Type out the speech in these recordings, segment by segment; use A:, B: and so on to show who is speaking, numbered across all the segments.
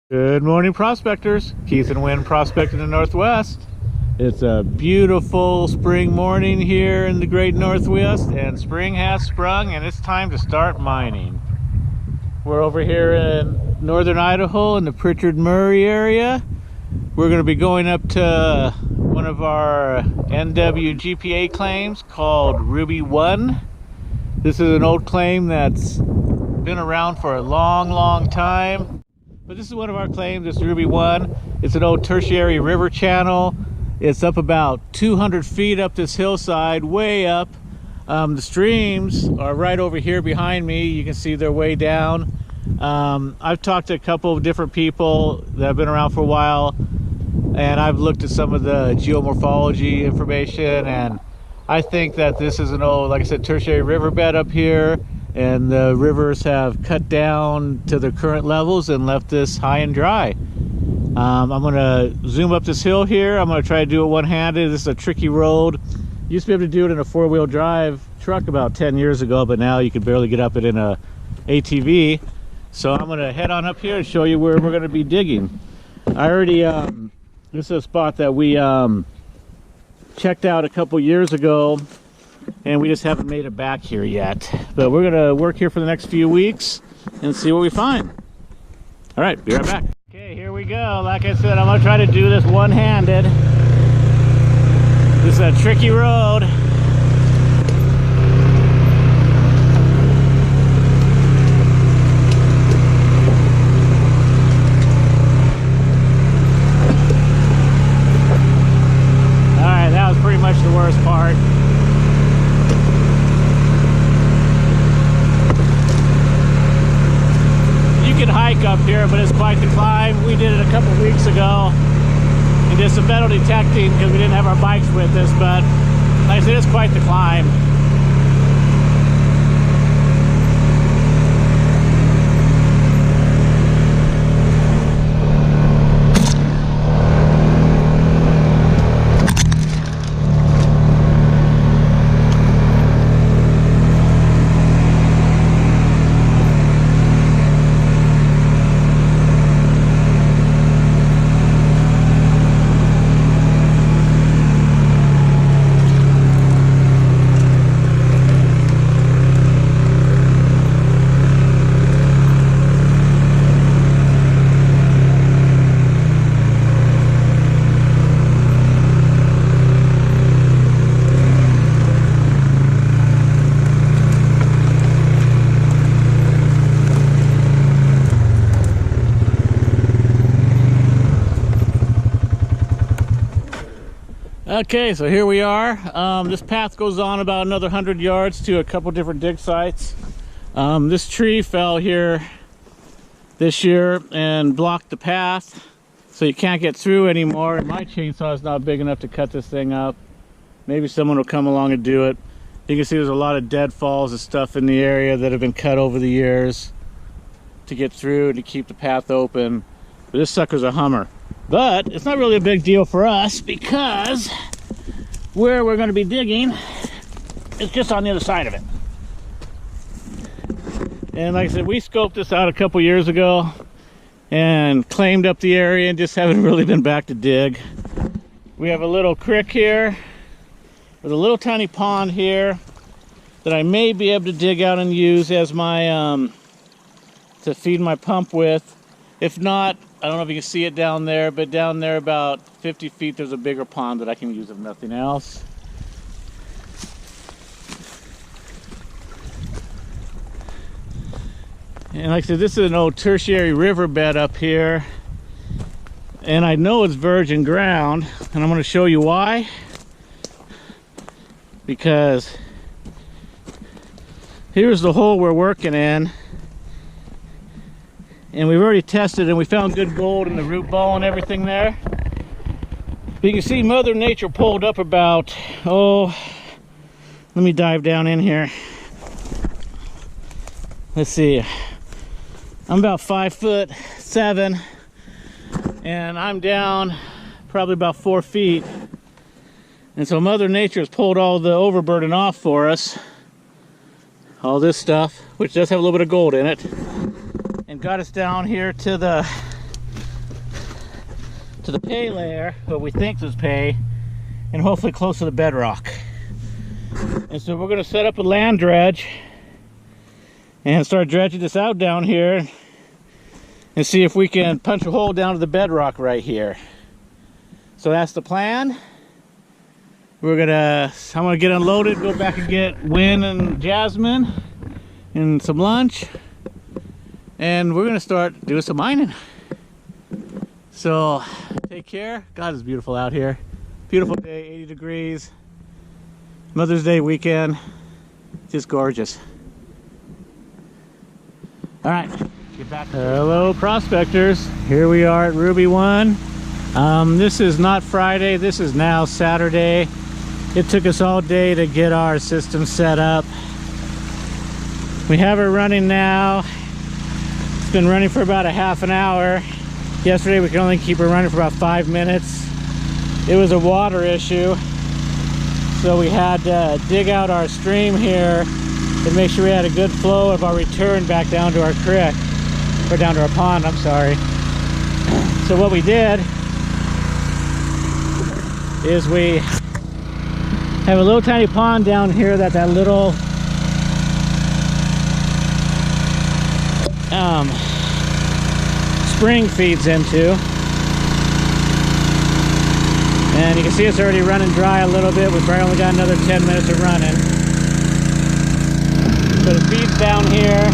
A: Good morning, prospectors. Keith and Wynn prospecting in the Northwest. It's a beautiful spring morning here in the great Northwest, and spring has sprung and it's time to start mining. We're over here in Northern Idaho in the Pritchard Murray area. We're going to be going up to one of our NWGPA claims called Ruby 1. This is an old claim that's been around for a long time. But this is one of our claims. It's Ruby 1. It's an old tertiary river channel. It's up about 200 feet up this hillside, way up. The streams are right over here behind me. You can see they're way down. I've talked to a couple of different people that have been around for a while, and I've looked at some of the geomorphology information, and I think that this is an old, like I said, tertiary riverbed up here. And the rivers have cut down to their current levels and left this high and dry. I'm gonna zoom up this hill here. I'm gonna try to do it one-handed. This is a tricky road. Used to be able to do it in a four-wheel drive truck about 10 years ago, but now you can barely get up it in a ATV. So I'm gonna head on up here and show you where we're gonna be digging. I already, this is a spot that we checked out a couple years ago, and we just haven't made it back here yet. But we're gonna work here for the next few weeks and see what we find. All right, be right back. Okay, here we go. Like I said, I'm gonna try to do this one-handed. This is a tricky road. All right, that was pretty much the worst part. You can hike up here, but it's quite the climb. We did it a couple weeks ago and did some metal detecting because we didn't have our bikes with us, but like I said, it's quite the climb. Okay, so here we are. This path goes on about another 100 yards to a couple different dig sites. This tree fell here this year and blocked the path, so you can't get through anymore. And my chainsaw is not big enough to cut this thing up. Maybe someone will come along and do it. You can see there's a lot of deadfalls and stuff in the area that have been cut over the years to get through to keep the path open. But this sucker's a Hummer. But it's not really a big deal for us because where we're going to be digging is just on the other side of it. And like I said, we scoped this out a couple years ago and claimed up the area and just haven't really been back to dig. We have a little creek here with a little tiny pond here that I may be able to dig out and use as my to feed my pump with. If not, I don't know if you can see it down there, but down there about 50 feet there's a bigger pond that I can use if nothing else. And like I said, this is an old tertiary riverbed up here, and I know it's virgin ground, and I'm going to show you why. Because here's the hole we're working in, and we've already tested and we found good gold in the root ball and everything there. But you can see Mother Nature pulled up about, let me dive down in here. Let's see, I'm about 5'7", and I'm down probably about 4 feet. And so Mother Nature has pulled all the overburden off for us. All this stuff, which does have a little bit of gold in it, and got us down here to the to the pay layer, what we think is pay, and hopefully close to the bedrock. And so we're going to set up a land dredge and start dredging this out down here and see if we can punch a hole down to the bedrock right here. So that's the plan. I'm gonna get unloaded, go back and get Wynn and Jasmine and some lunch, and we're gonna start doing some mining. So take care. God, it's beautiful out here. Beautiful day, 80 degrees. Mother's Day weekend, just gorgeous. All right, get back. Hello prospectors, here we are at Ruby 1. This is not Friday, this is now Saturday. It took us all day to get our system set up. We have it running now. It's been running for about a half an hour. Yesterday we could only keep it running for about 5 minutes. It was a water issue, so we had to dig out our stream here and make sure we had a good flow of our return back down to our creek, or down to our pond, I'm sorry. So what we did is we have a little tiny pond down here that little spring feeds into, and you can see it's already running dry a little bit. We've probably only got another 10 minutes of running. So the feed's down here,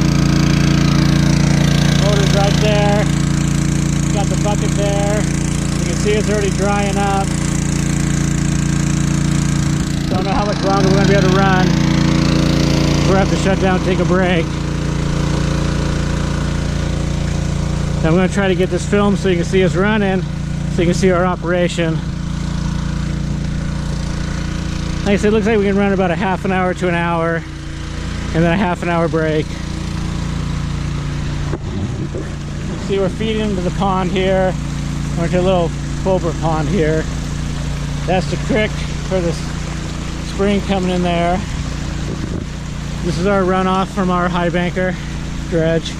A: motor's right there, got the bucket there. You can see it's already drying up. Don't know how much longer we're going to be able to run. We're going to have to shut down and take a break. I'm going to try to get this filmed so you can see us running, so you can see our operation. Like I said, it looks like we can run about a half an hour to an hour, and then a half an hour break. See, we're feeding into the pond here. We're into a little cobra pond here. That's the creek for this spring coming in there. This is our runoff from our Highbanker dredge.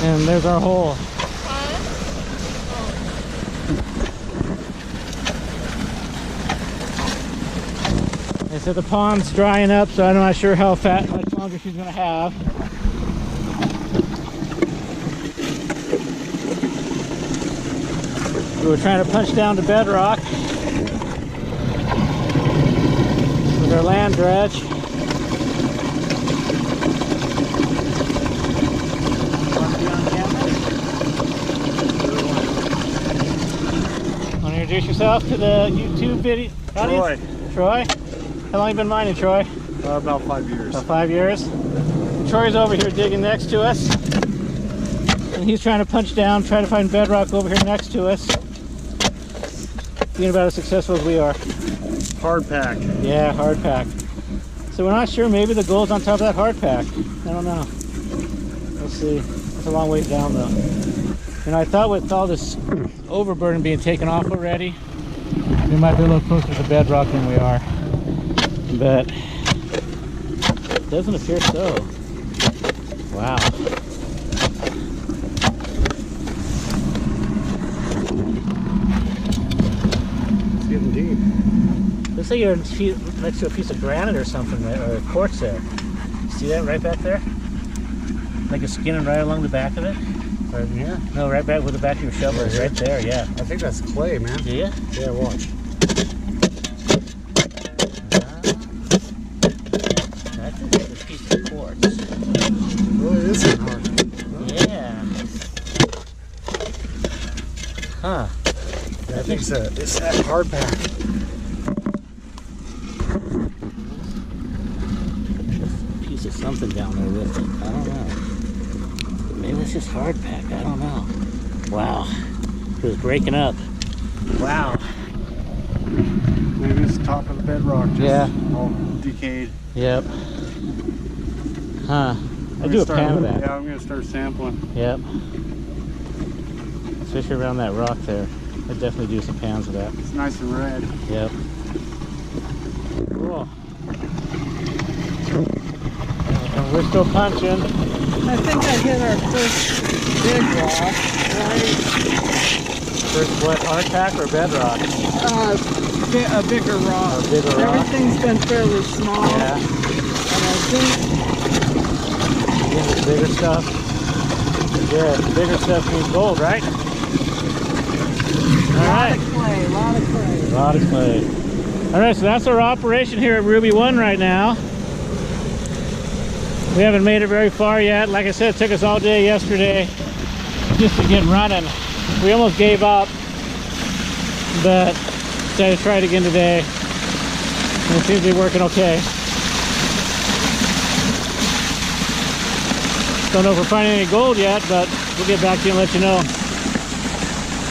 A: And there's our hole. They said the pond's drying up, so I'm not sure how much longer she's gonna have. We were trying to punch down to bedrock with our land dredge. Want to introduce yourself to the YouTube video audience? Troy. How long have you been mining, Troy?
B: About 5 years.
A: About 5 years. Troy's over here digging next to us, and he's trying to punch down, try to find bedrock over here next to us. Being about as successful as we are.
B: Hard pack.
A: Yeah, hard pack. So we're not sure, maybe the gold's on top of that hard pack. I don't know. We'll see. It's a long ways down though. You know, I thought with all this overburden being taken off already, we might be a little closer to bedrock than we are. But it doesn't appear so. Wow.
B: It's getting deep.
A: Looks like you're next to a piece of granite or something, right? Or quartz there. See that right back there? Like it's skinning right along the back of it?
B: Right in here?
A: No, right back where the back of your shovel is. Right there, yeah.
B: I think that's clay, man.
A: Do you?
B: Yeah, watch.
A: I think that's a piece of quartz.
B: Well, it is hard.
A: Yeah. Huh.
B: I think it's that hard pack.
A: Piece of something down there with it. I don't know. Maybe it's just hard pack. I don't know. Wow. It was breaking up. Wow.
B: Maybe it's the top of the bedrock. Just all decayed.
A: Yep. Huh. I do a pan of that.
B: Yeah, I'm going to start sampling.
A: Yep. especially around that rock there. I'd definitely do some pans of that.
B: It's nice and red.
A: Yep. Cool. And we're still punching.
C: I think I hit our first big rock, right?
A: First what, hardtack or bedrock?
C: A bigger rock.
A: A bigger rock.
C: Everything's been fairly small.
A: Yeah.
C: And I think
A: The bigger stuff. Yeah, the bigger stuff means gold, right? All right.
C: a lot of clay.
A: A lot of clay. All right, so that's our operation here at Ruby 1 right now. We haven't made it very far yet. Like I said, it took us all day yesterday just to get running. We almost gave up, but decided to try it again today. And it seems to be working okay. Don't know if we're finding any gold yet, but we'll get back to you and let you know.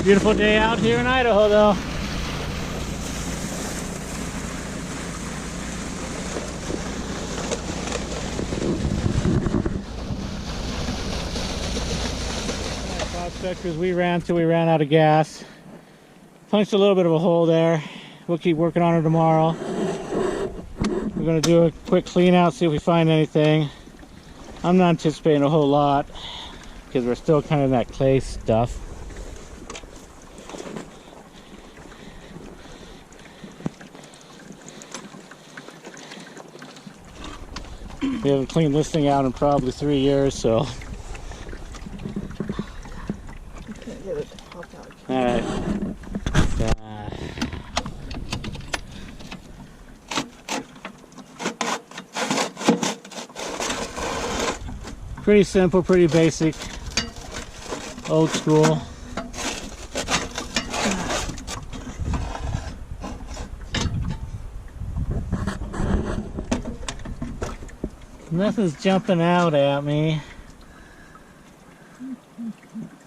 A: Beautiful day out here in Idaho, though. Prospectors, we ran till we ran out of gas. Punched a little bit of a hole there. We'll keep working on it tomorrow. We're going to do a quick clean out, see if we find anything. I'm not anticipating a whole lot because we're still kind of in that clay stuff. We haven't cleaned this thing out in probably 3 years, so.
C: Can't get it to pop out.
A: All right. Pretty simple, pretty basic, old school. Nothing's jumping out at me.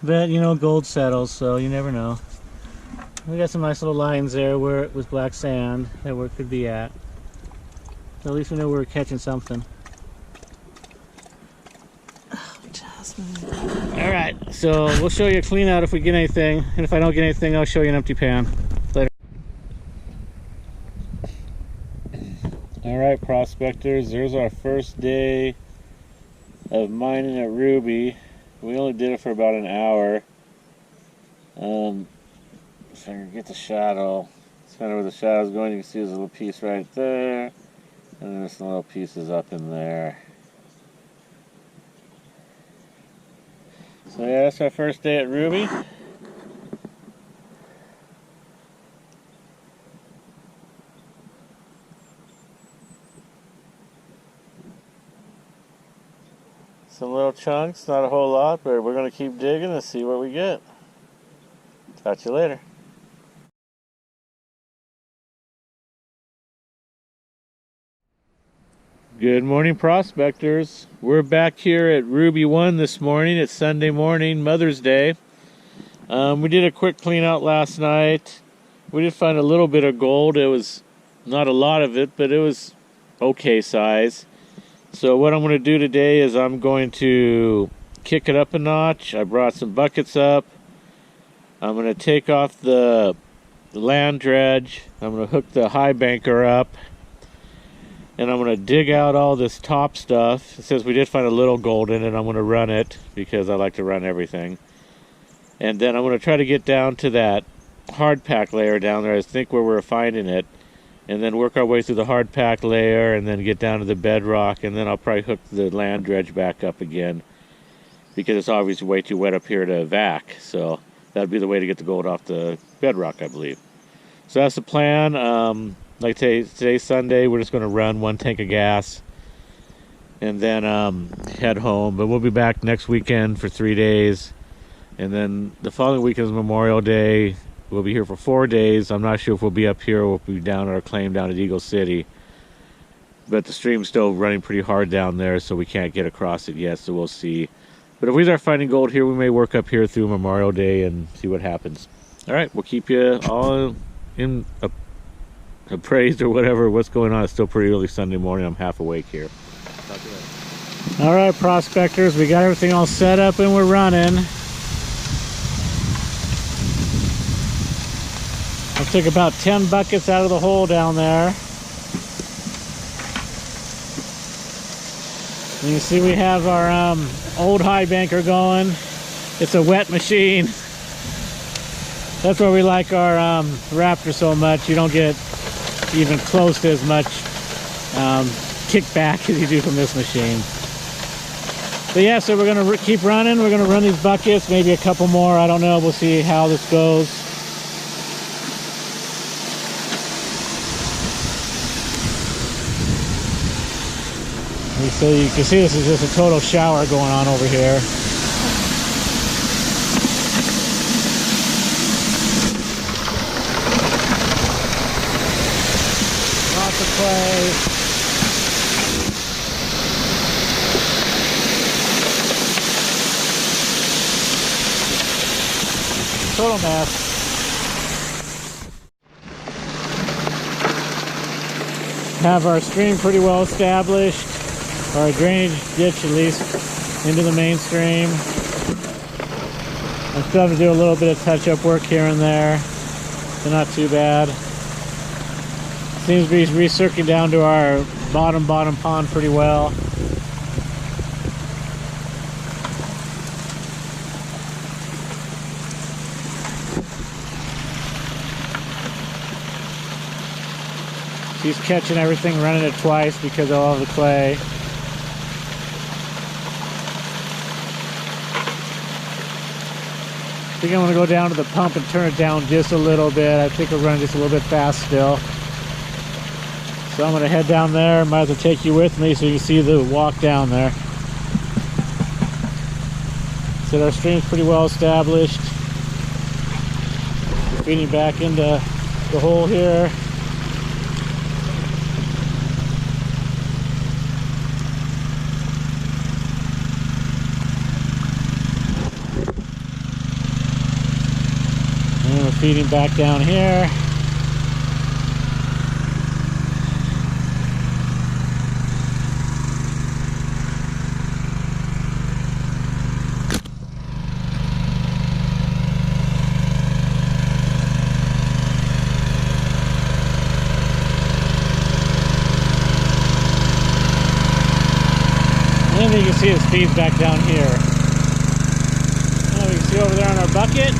A: But you know, gold settles, so you never know. We got some nice little lines there where it was black sand, that where it could be at. So at least we know we're catching something. All right, so we'll show you a clean out if we get anything, and if I don't get anything, I'll show you an empty pan later. All right, prospectors, there's our first day of mining at Ruby. We only did it for about an hour. If I can get the shadow, it's kind of where the shadow's going. You can see there's a little piece right there, and then there's some little pieces up in there. So yeah, that's our first day at Ruby. Some little chunks, not a whole lot, but we're going to keep digging and see what we get. Talk to you later. Good morning, prospectors. We're back here at Ruby 1 this morning. It's Sunday morning, Mother's Day. We did a quick clean out last night. We did find a little bit of gold. It was not a lot of it, but it was okay size. So what I'm going to do today is I'm going to kick it up a notch. I brought some buckets up. I'm going to take off the land dredge. I'm going to hook the Highbanker up. And I'm going to dig out all this top stuff. It says we did find a little gold in it. I'm going to run it because I like to run everything. And then I'm going to try to get down to that hard pack layer down there. I think where we're finding it. And then work our way through the hard pack layer and then get down to the bedrock. And then I'll probably hook the land dredge back up again because it's obviously way too wet up here to vac. So that'd be the way to get the gold off the bedrock, I believe. So that's the plan. Like today's Sunday, we're just going to run 1 tank of gas and then head home. But we'll be back next weekend for 3 days. And then the following weekend is Memorial Day. We'll be here for 4 days. I'm not sure if we'll be up here or we'll be down at our claim down at Eagle City. But the stream's still running pretty hard down there, so we can't get across it yet, so we'll see. But if we start finding gold here, we may work up here through Memorial Day and see what happens. All right, we'll keep you all in appraised or whatever what's going on. It's still pretty early Sunday morning. I'm half awake here. All right, prospectors, we got everything all set up and we're running. I took about 10 buckets out of the hole down there. And you see we have our old Highbanker going. It's a wet machine. That's why we like our Raptor so much. You don't get even close to as much kickback as you do from this machine. But yeah, so we're gonna keep running. We're gonna run these buckets, maybe a couple more. I don't know. We'll see how this goes. So you can see this is just a total shower going on over here. Lots of clay. Total mess. Have our stream pretty well established, or a drainage ditch at least, into the main stream. I'm still having to do a little bit of touch-up work here and there, so not too bad. Seems to be recircling down to our bottom pond pretty well. He's catching everything, running it twice because of all the clay. I think I'm going to go down to the pump and turn it down just a little bit. I think we're running just a little bit fast still. So I'm going to head down there. Might as well take you with me so you can see the walk down there. So our stream's pretty well established. We're feeding back into the hole here. And we're feeding back down here. And then you can see it feeds back down here. And we can see over there on our bucket.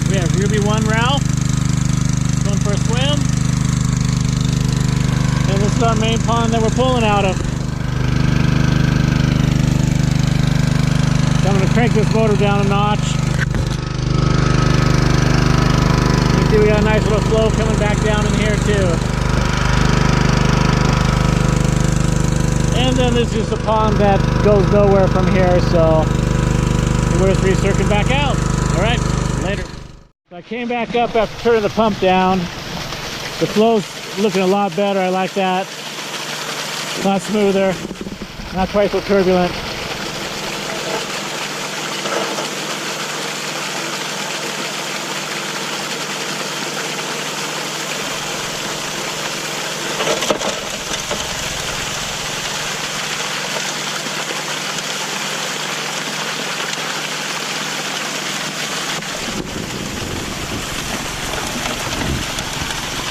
A: We have Ruby 1 Ralph going for a swim. And this is our main pond that we're pulling out of. So I'm going to crank this motor down a notch. You can see we got a nice little flow coming back down in here too. And then this is a pond that goes nowhere from here, so we're just recircling back out. Alright, later. So I came back up after turning the pump down. The flow's looking a lot better. I like that. A lot smoother, not quite so turbulent.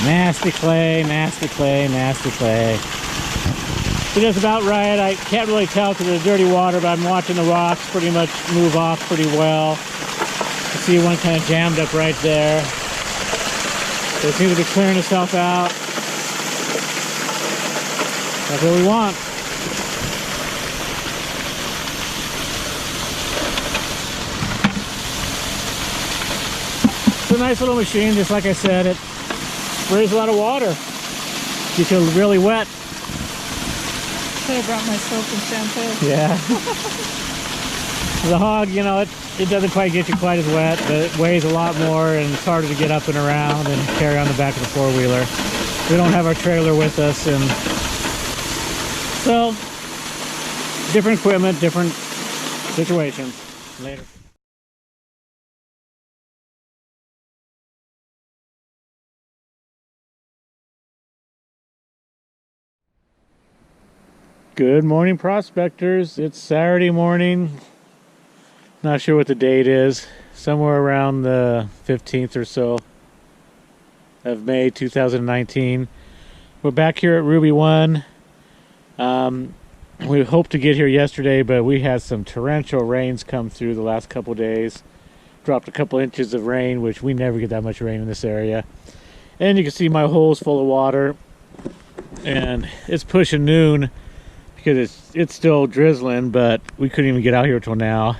A: Nasty clay, nasty clay, nasty clay. So that's about right. I can't really tell because of the dirty water, but I'm watching the rocks pretty much move off pretty well. You see one kind of jammed up right there. So it seems to be clearing itself out. That's what we want. It's a nice little machine, just like I said. It sprays a lot of water. You feel really wet.
C: Should have brought my soap and shampoo.
A: Yeah. The hog, you know, it doesn't quite get you quite as wet, but it weighs a lot more and it's harder to get up and around and carry on the back of the four-wheeler. We don't have our trailer with us, and so different equipment, different situations. Later. Good morning, prospectors. It's Saturday morning. Not sure what the date is. Somewhere around the 15th or so of May 2019. We're back here at Ruby 1. We hoped to get here yesterday, but we had some torrential rains come through the last couple days. Dropped a couple inches of rain, which we never get that much rain in this area. And you can see my hole's full of water. And it's pushing noon because it's still drizzling, but we couldn't even get out here till now.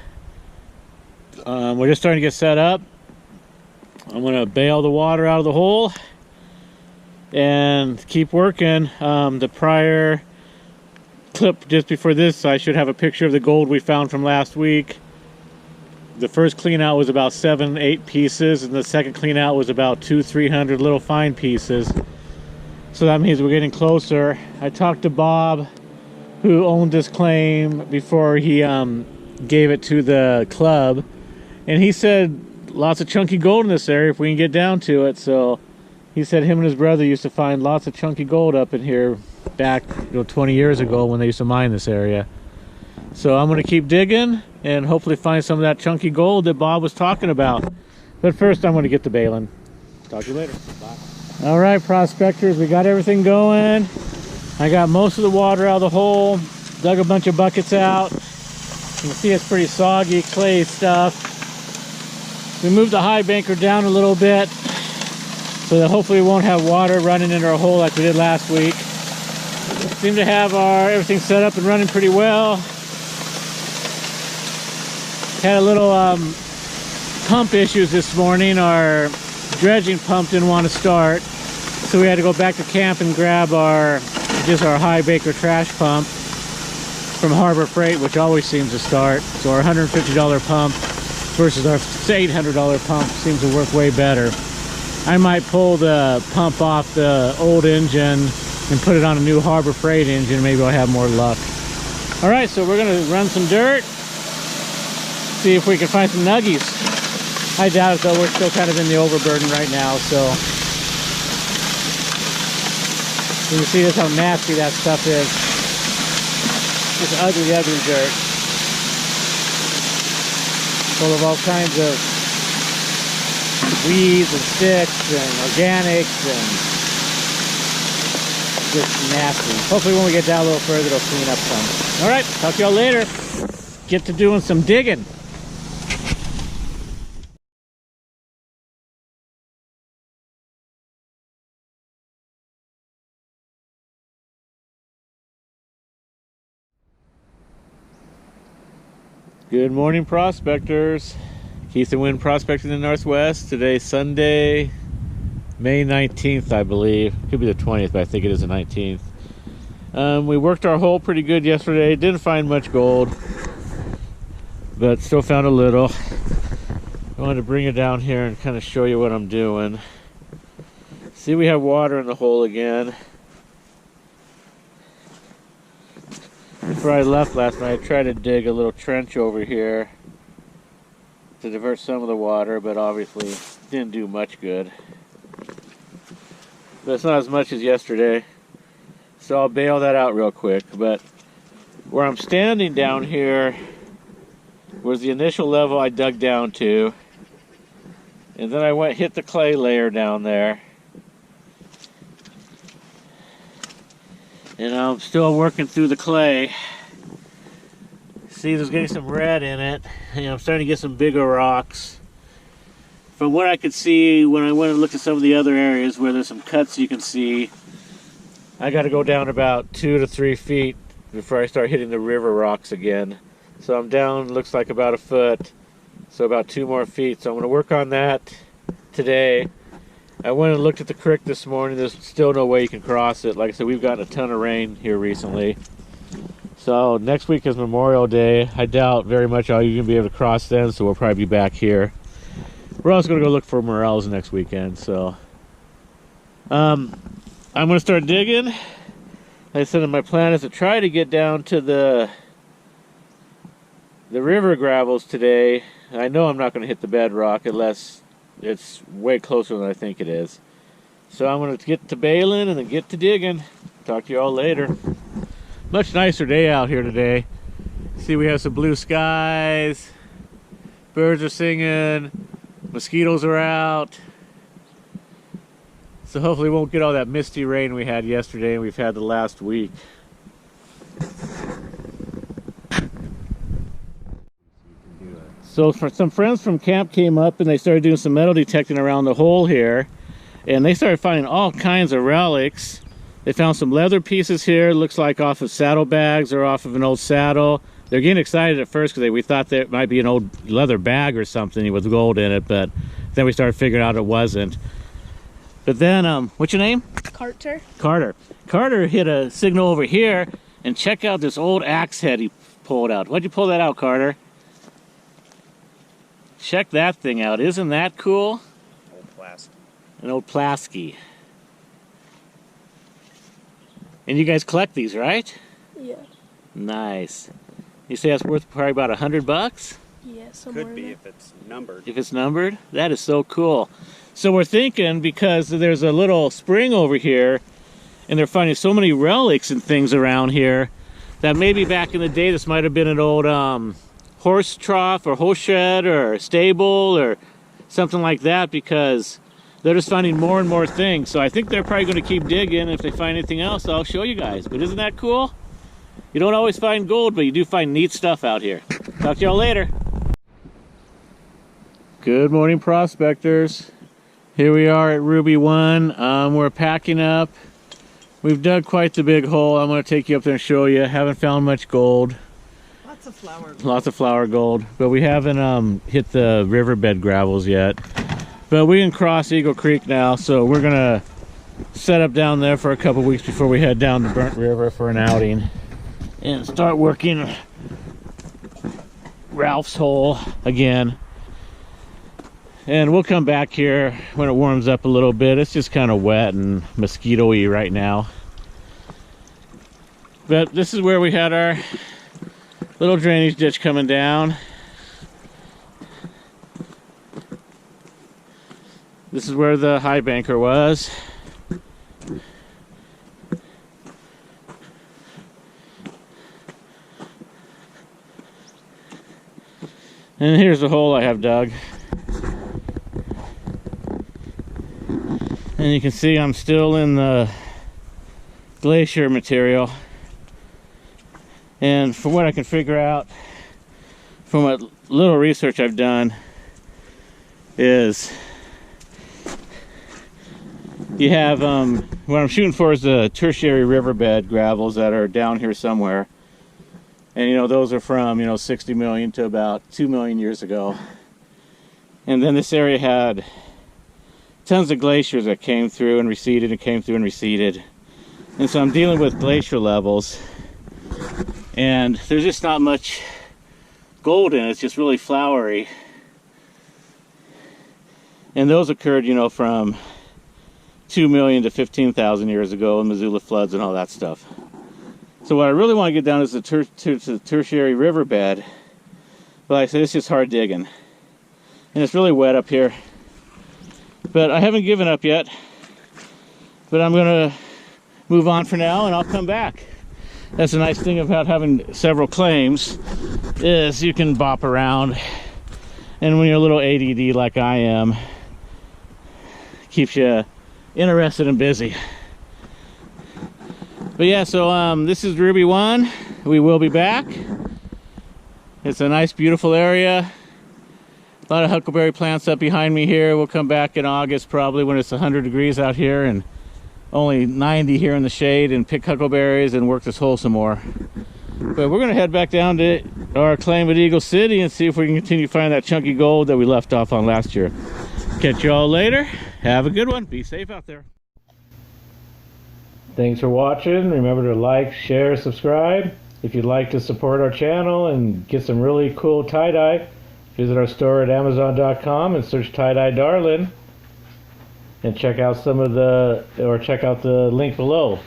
A: We're just starting to get set up. I'm going to bail the water out of the hole and keep working. The prior clip just before this, I should have a picture of the gold we found from last week. The first clean out was about 7-8 pieces, and the second clean out was about 200-300 little fine pieces. So that means we're getting closer. I talked to Bob, who owned this claim, before he gave it to the club, and he said lots of chunky gold in this area if we can get down to it. So he said him and his brother used to find lots of chunky gold up in here back 20 years ago when they used to mine this area. So I'm going to keep digging and hopefully find some of that chunky gold that Bob was talking about. But first I'm going to get to bailing. Talk to you later. Bye. All right, prospectors, we got everything going. I got most of the water out of the hole, dug a bunch of buckets out. You can see it's pretty soggy clay stuff. We moved the Highbanker down a little bit so that hopefully we won't have water running into our hole like we did last week. Seem to have everything set up and running pretty well. Had a little pump issues this morning. Our dredging pump didn't want to start, so we had to go back to camp and grab our Highbanker trash pump from Harbor Freight, which always seems to start. So our $150 pump versus our $800 pump seems to work way better. I might pull the pump off the old engine and put it on a new Harbor Freight engine. Maybe I'll have more luck. All right, so we're gonna run some dirt, see if we can find some nuggies. I doubt it though, we're still kind of in the overburden right now, so. You can see just how nasty that stuff is. Just ugly, ugly dirt. Full of all kinds of weeds and sticks and organics and just nasty. Hopefully when we get down a little further, it'll clean up some. All right, talk to y'all later. Get to doing some digging. Good morning, prospectors. Keith and Wynn prospecting in the Northwest. Today's Sunday, May 19th, I believe. Could be the 20th, but I think it is the 19th. We worked our hole pretty good yesterday. Didn't find much gold, but still found a little. I wanted to bring it down here and kind of show you what I'm doing. See, we have water in the hole again. Before I left last night, I tried to dig a little trench over here to divert some of the water, but obviously didn't do much good. But it's not as much as yesterday, so I'll bail that out real quick. But where I'm standing down here was the initial level I dug down to, and then I hit the clay layer down there. And I'm still working through the clay. See, there's getting some red in it. And I'm starting to get some bigger rocks. From what I could see when I went and looked at some of the other areas where there's some cuts you can see, I got to go down about 2 to 3 feet before I start hitting the river rocks again. So I'm down, looks like about a foot. So about 2 more feet. So I'm going to work on that today. I went and looked at the creek this morning. There's still no way you can cross it. Like I said, we've gotten a ton of rain here recently. So next week is Memorial Day. I doubt very much you're going to be able to cross then, so we'll probably be back here. We're also going to go look for morels next weekend. So I'm going to start digging. Like I said, my plan is to try to get down to the river gravels today. I know I'm not going to hit the bedrock unless it's way closer than I think it is. So I'm going to get to bailing and then get to digging. Talk to you all later. Much nicer day out here today. See, we have some blue skies. Birds are singing. Mosquitoes are out. So hopefully we won't get all that misty rain we had yesterday and we've had the last week. So for some friends from camp came up and they started doing some metal detecting around the hole here. And they started finding all kinds of relics. They found some leather pieces here, looks like off of saddlebags or off of an old saddle. They're getting excited at first because we thought that it might be an old leather bag or something with gold in it, but then we started figuring out it wasn't. But then, what's your name?
D: Carter.
A: Carter. Carter hit a signal over here, and check out this old axe head he pulled out. Why'd you pull that out, Carter? Check that thing out. Isn't that cool?
B: Old plastic.
A: An old Plasky. And you guys collect these, right?
D: Yeah.
A: Nice. You say that's worth probably about $100?
D: Yeah, somewhere.
B: Could be if it's numbered.
A: If it's numbered? That is so cool. So we're thinking, because there's a little spring over here, and they're finding so many relics and things around here, that maybe back in the day this might have been an old horse trough or horse shed or stable or something like that, because they're just finding more and more things. So I think they're probably going to keep digging. If they find anything else, I'll show you guys. But isn't that cool? You don't always find gold, but you do find neat stuff out here. Talk to y'all later. Good morning, prospectors. Here we are at Ruby 1. We're packing up. We've dug quite the big hole. I'm going to take you up there and show you. Haven't found much gold.
C: Lots of flour.
A: Lots of flour gold. But we haven't hit the riverbed gravels yet. But we can cross Eagle Creek now, so we're going to set up down there for a couple weeks before we head down to Burnt River for an outing. And start working Ralph's hole again. And we'll come back here when it warms up a little bit. It's just kind of wet and mosquito-y right now. But this is where we had our little drainage ditch coming down. This is where the Highbanker was. And here's the hole I have dug. And you can see I'm still in the glacier material. And from what I can figure out, from what little research I've done, is you have, what I'm shooting for is the tertiary riverbed gravels that are down here somewhere. And you know, those are from, 60 million to about 2 million years ago. And then this area had tons of glaciers that came through and receded and came through and receded. And so I'm dealing with glacier levels. And there's just not much gold in it. It's just really flowery. And those occurred, from 2 million to 15,000 years ago in Missoula floods and all that stuff. So what I really want to get down is the tertiary riverbed. But like I said, it's just hard digging. And it's really wet up here. But I haven't given up yet. But I'm going to move on for now and I'll come back. That's the nice thing about having several claims, is you can bop around. And when you're a little ADD like I am, keeps you interested and busy. But yeah, so this is Ruby 1. We will be back. It's a nice, beautiful area. A lot of huckleberry plants up behind me here. We'll come back in August probably when it's 100 degrees out here and only 90 here in the shade, and pick huckleberries and work this hole some more. But we're going to head back down to our claim at Eagle City and see if we can continue to find that chunky gold that we left off on last year. Catch you all later. Have a good one. Be safe out there. Thanks for watching. Remember to like, share, subscribe. If you'd like to support our channel and get some really cool tie-dye, visit our store at Amazon.com and search Tie-Dye Darlin. And check out check out the link below.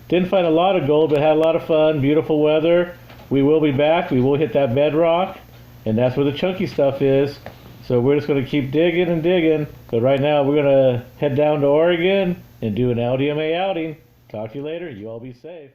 A: Didn't find a lot of gold, but had a lot of fun. Beautiful weather. We will be back. We will hit that bedrock, and that's where the chunky stuff is. So we're just going to keep digging and digging. But right now we're going to head down to Oregon and do an LDMA outing. Talk to you later. You all be safe.